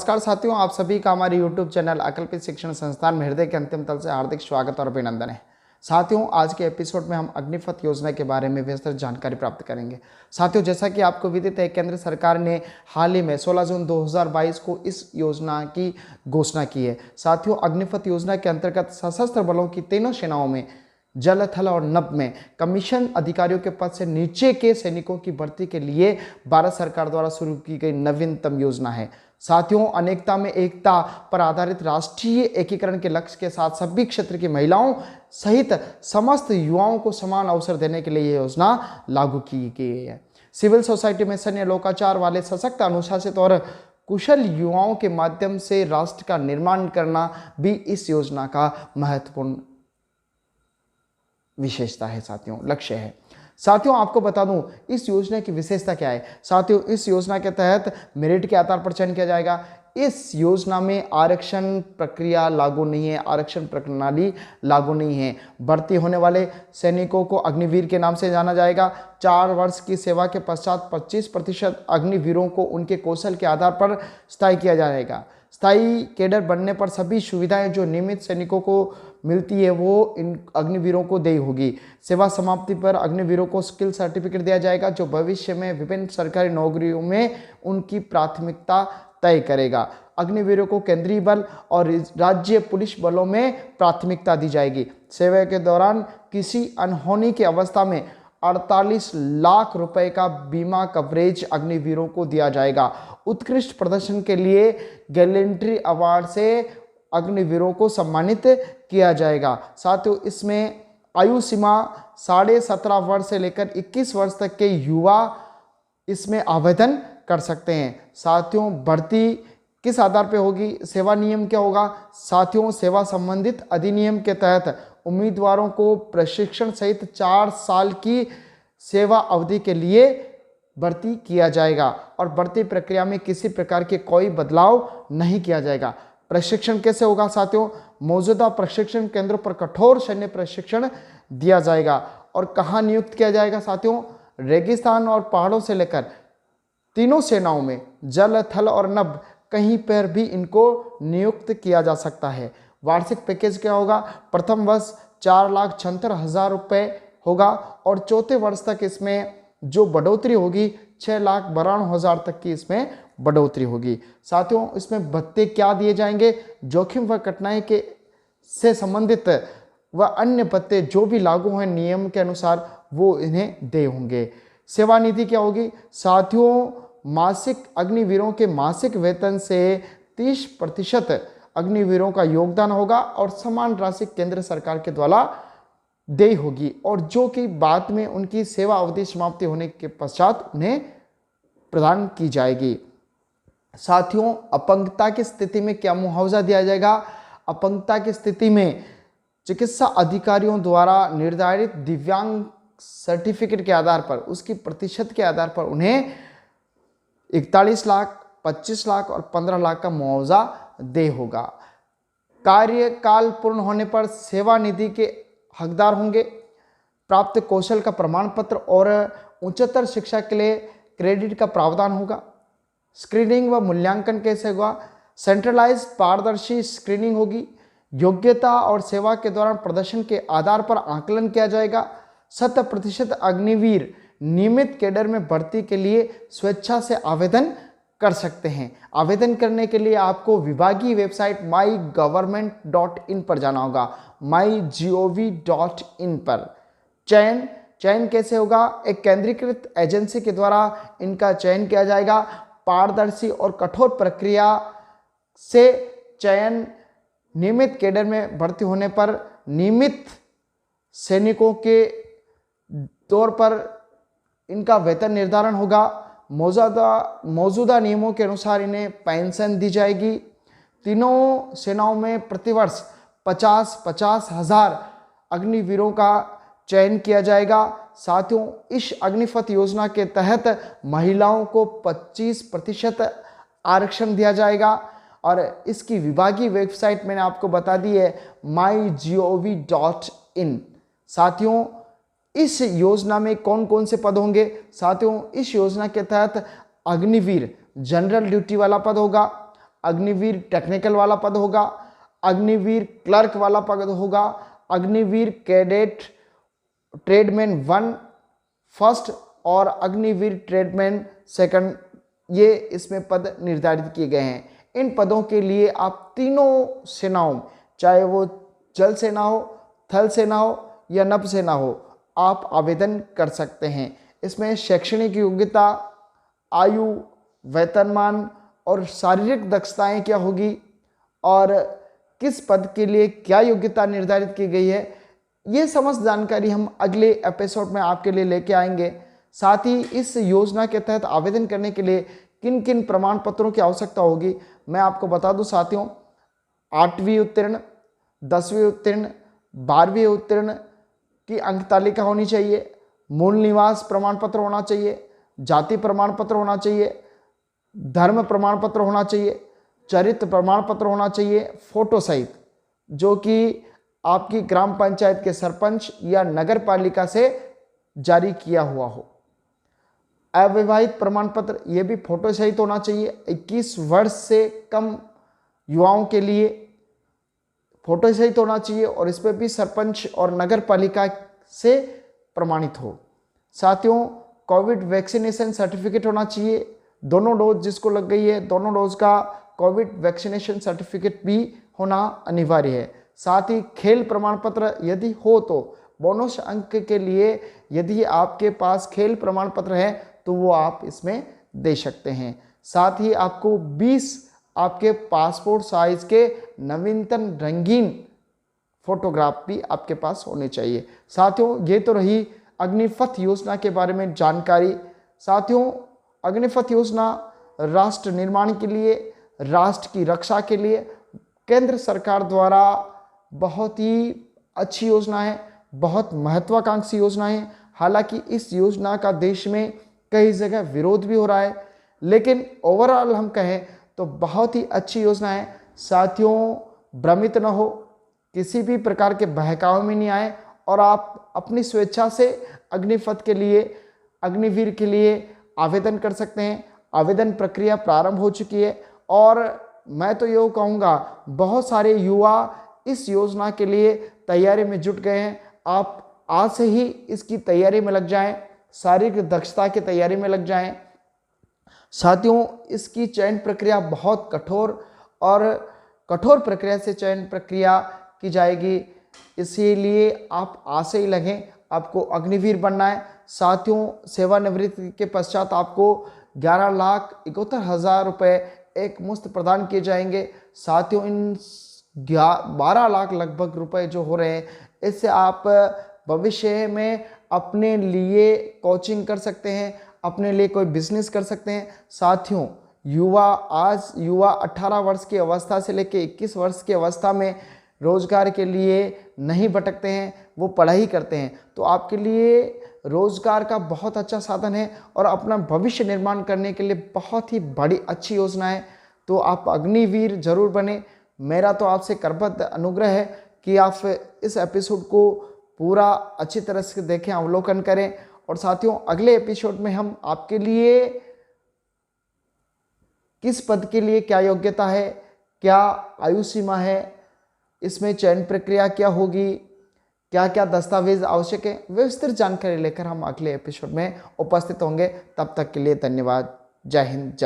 नमस्कार साथियों, आप सभी का हमारे YouTube चैनल अकल्पित शिक्षण संस्थान में हृदय के अंतिम तल से हार्दिक स्वागत और अभिनंदन है। साथियों, आज के एपिसोड में हम अग्निपथ योजना के बारे में विस्तृत जानकारी प्राप्त करेंगे। साथियों, जैसा कि आपको विदित है, केंद्र सरकार ने हाल ही में 16 जून 2022 को इस योजना की घोषणा की है। साथियों, अग्निपथ योजना के अंतर्गत सशस्त्र बलों की तीनों सेनाओं में जल, थल और नभ में कमीशन अधिकारियों के पद से नीचे के सैनिकों की भर्ती के लिए भारत सरकार द्वारा शुरू की गई नवीनतम योजना है। साथियों, अनेकता में एकता पर आधारित राष्ट्रीय एकीकरण के लक्ष्य के साथ सभी क्षेत्र की महिलाओं सहित समस्त युवाओं को समान अवसर देने के लिए यह योजना लागू की गई है। सिविल सोसाइटी में सैन्य लोकाचार वाले सशक्त, अनुशासित और कुशल युवाओं के माध्यम से राष्ट्र का निर्माण करना भी इस योजना का महत्वपूर्ण विशेषता है। साथियों, लक्ष्य है। साथियों, आपको बता दूं इस योजना की विशेषता क्या है। साथियों, इस योजना के तहत मेरिट के आधार पर चयन किया जाएगा। इस योजना में आरक्षण प्रक्रिया लागू नहीं है, आरक्षण प्रणाली लागू नहीं है। भर्ती होने वाले सैनिकों को अग्निवीर के नाम से जाना जाएगा। 4 वर्ष की सेवा के पश्चात 25% अग्निवीरों को उनके कौशल के आधार पर स्थायी किया जाएगा। स्थायी कैडर बनने पर सभी सुविधाएं जो नियमित सैनिकों को मिलती है वो इन अग्निवीरों को देय होगी। सेवा समाप्ति पर अग्निवीरों को स्किल सर्टिफिकेट दिया जाएगा, जो भविष्य में विभिन्न सरकारी नौकरियों में उनकी प्राथमिकता तय करेगा। अग्निवीरों को केंद्रीय बल और राज्य पुलिस बलों में प्राथमिकता दी जाएगी। सेवा के दौरान किसी अनहोनी की अवस्था में 48 लाख रुपए का बीमा कवरेज अग्निवीरों को दिया जाएगा। उत्कृष्ट प्रदर्शन के लिए गैलेंट्री अवार्ड से अग्निवीरों को सम्मानित किया जाएगा। साथियों, इसमें आयु सीमा 17.5 वर्ष से लेकर 21 वर्ष तक के युवा इसमें आवेदन कर सकते हैं। साथियों, भर्ती किस आधार पे होगी, सेवा नियम क्या होगा। साथियों, सेवा संबंधित अधिनियम के तहत उम्मीदवारों को प्रशिक्षण सहित 4 साल की सेवा अवधि के लिए भर्ती किया जाएगा और भर्ती प्रक्रिया में किसी प्रकार के कोई बदलाव नहीं किया जाएगा। प्रशिक्षण कैसे होगा। साथियों, मौजूदा प्रशिक्षण केंद्रों पर कठोर सैन्य प्रशिक्षण दिया जाएगा। और कहाँ नियुक्त किया जाएगा। साथियों, रेगिस्तान और पहाड़ों से लेकर तीनों सेनाओं में जल, थल और नभ कहीं पर भी इनको नियुक्त किया जा सकता है। वार्षिक पैकेज क्या होगा। प्रथम वर्ष 4,76,000 रुपये होगा और चौथे वर्ष तक इसमें जो बढ़ोतरी होगी 6,92,000 तक की इसमें बढ़ोतरी होगी। साथियों, इसमें भत्ते क्या दिए जाएंगे। जोखिम व कठिनाई के से संबंधित व अन्य भत्ते जो भी लागू हैं नियम के अनुसार वो इन्हें दे होंगे। सेवा निधि क्या होगी। साथियों, मासिक अग्निवीरों के मासिक वेतन से 30% अग्निवीरों का योगदान होगा और समान राशि केंद्र सरकार के द्वारा देय होगी और जो कि बाद में उनकी सेवा अवधि समाप्ति होने के पश्चात उन्हें प्रदान की जाएगी। साथियों, अपंगता की स्थिति में क्या मुआवजा दिया जाएगा। अपंगता की स्थिति में चिकित्सा अधिकारियों द्वारा निर्धारित दिव्यांग सर्टिफिकेट के आधार पर उसकी प्रतिशत के आधार पर उन्हें 41 लाख, 25 लाख और 15 लाख का मुआवजा दे होगा। कार्यकाल पूर्ण होने पर सेवा निधि के हकदार होंगे। प्राप्त कौशल का प्रमाण पत्र और उच्चतर शिक्षा के लिए क्रेडिट का प्रावधान होगा। स्क्रीनिंग व मूल्यांकन कैसे होगा। सेंट्रलाइज पारदर्शी स्क्रीनिंग होगी। योग्यता और सेवा के दौरान प्रदर्शन के आधार पर आकलन किया जाएगा। 100% अग्निवीर नियमित कैडर में भर्ती के लिए स्वेच्छा से आवेदन कर सकते हैं। आवेदन करने के लिए आपको विभागीय वेबसाइट mygovernment.in पर जाना होगा, mygov.in पर। चयन कैसे होगा। एक केंद्रीकृत एजेंसी के द्वारा इनका चयन किया जाएगा। पारदर्शी और कठोर प्रक्रिया से चयन नियमित कैडर में भर्ती होने पर नियमित सैनिकों के तौर पर इनका वेतन निर्धारण होगा। मौजूदा नियमों के अनुसार इन्हें पेंशन दी जाएगी। तीनों सेनाओं में प्रतिवर्ष 50-50 हज़ार अग्निवीरों का चयन किया जाएगा। साथियों, इस अग्निपथ योजना के तहत महिलाओं को 25% आरक्षण दिया जाएगा और इसकी विभागीय वेबसाइट मैंने आपको बता दी है, mygov.in। साथियों, इस योजना में कौन कौन से पद होंगे। साथियों, इस योजना के तहत अग्निवीर जनरल ड्यूटी वाला पद होगा, अग्निवीर टेक्निकल वाला पद होगा, अग्निवीर क्लर्क वाला पद होगा, अग्निवीर कैडेट ट्रेडमैन 1 फर्स्ट और अग्निवीर ट्रेडमैन सेकंड, ये इसमें पद निर्धारित किए गए हैं। इन पदों के लिए आप तीनों सेनाओं, चाहे वो जल सेना हो, थल सेना हो या नभ सेना हो, आप आवेदन कर सकते हैं। इसमें शैक्षणिक योग्यता, आयु, वेतनमान और शारीरिक दक्षताएं क्या होगी और किस पद के लिए क्या योग्यता निर्धारित की गई है, ये समस्त जानकारी हम अगले एपिसोड में आपके लिए लेके आएंगे। साथ ही इस योजना के तहत आवेदन करने के लिए किन किन प्रमाण पत्रों की आवश्यकता होगी मैं आपको बता दूं साथियों। 8वीं उत्तीर्ण, 10वीं उत्तीर्ण, 12वीं उत्तीर्ण की अंक तालिका होनी चाहिए, मूल निवास प्रमाण पत्र होना चाहिए, जाति प्रमाण पत्र होना चाहिए, धर्म प्रमाण पत्र होना चाहिए, चरित्र प्रमाण पत्र होना चाहिए फोटो सहित, जो कि आपकी ग्राम पंचायत के सरपंच या नगर पालिका से जारी किया हुआ हो। अविवाहित प्रमाण पत्र, ये भी फोटो सहित होना चाहिए। 21 वर्ष से कम युवाओं के लिए फोटो सहित होना चाहिए और इस पर भी सरपंच और नगर पालिका से प्रमाणित हो। साथियों, कोविड वैक्सीनेशन सर्टिफिकेट होना चाहिए, दोनों डोज जिसको लग गई है दोनों डोज का कोविड वैक्सीनेशन सर्टिफिकेट भी होना अनिवार्य है। साथ ही खेल प्रमाण पत्र यदि हो तो बोनस अंक के लिए यदि आपके पास खेल प्रमाण पत्र है तो वो आप इसमें दे सकते हैं। साथ ही आपको 20 आपके पासपोर्ट साइज के नवीनतम रंगीन फोटोग्राफ भी आपके पास होने चाहिए। साथियों, ये तो रही अग्निपथ योजना के बारे में जानकारी। साथियों, अग्निपथ योजना राष्ट्र निर्माण के लिए, राष्ट्र की रक्षा के लिए केंद्र सरकार द्वारा बहुत ही अच्छी योजना है, बहुत महत्वाकांक्षी योजना है। हालांकि इस योजना का देश में कई जगह विरोध भी हो रहा है, लेकिन ओवरऑल हम कहें तो बहुत ही अच्छी योजना है। साथियों, भ्रमित न हो, किसी भी प्रकार के बहकावे में नहीं आए और आप अपनी स्वेच्छा से अग्निपथ के लिए, अग्निवीर के लिए आवेदन कर सकते हैं। आवेदन प्रक्रिया प्रारंभ हो चुकी है और मैं तो ये कहूँगा बहुत सारे युवा इस योजना के लिए तैयारी में जुट गए हैं। आप आज से ही इसकी तैयारी में लग जाएं, शारीरिक दक्षता की तैयारी में लग जाएं। साथियों, इसकी चयन प्रक्रिया बहुत कठोर प्रक्रिया से चयन प्रक्रिया की जाएगी, इसीलिए आप आज से ही लगें। आपको अग्निवीर बनना है। साथियों, सेवानिवृत्ति के पश्चात आपको 11,71,000 रुपये एक मुश्त प्रदान किए जाएंगे। साथियों, इन 12 लाख लगभग रुपए जो हो रहे हैं, इससे आप भविष्य में अपने लिए कोचिंग कर सकते हैं, अपने लिए कोई बिजनेस कर सकते हैं। साथियों, युवा 18 वर्ष की अवस्था से लेकर 21 वर्ष की अवस्था में रोजगार के लिए नहीं भटकते हैं, वो पढ़ाई करते हैं। तो आपके लिए रोजगार का बहुत अच्छा साधन है और अपना भविष्य निर्माण करने के लिए बहुत ही बड़ी अच्छी योजना है। तो आप अग्निवीर जरूर बने। मेरा तो आपसे करबद्ध अनुग्रह है कि आप इस एपिसोड को पूरा अच्छी तरह से देखें, अवलोकन करें। और साथियों, अगले एपिसोड में हम आपके लिए किस पद के लिए क्या योग्यता है, क्या आयु सीमा है, इसमें चयन प्रक्रिया क्या होगी, क्या क्या दस्तावेज आवश्यक है, विस्तृत जानकारी लेकर हम अगले एपिसोड में उपस्थित होंगे। तब तक के लिए धन्यवाद। जय हिंद।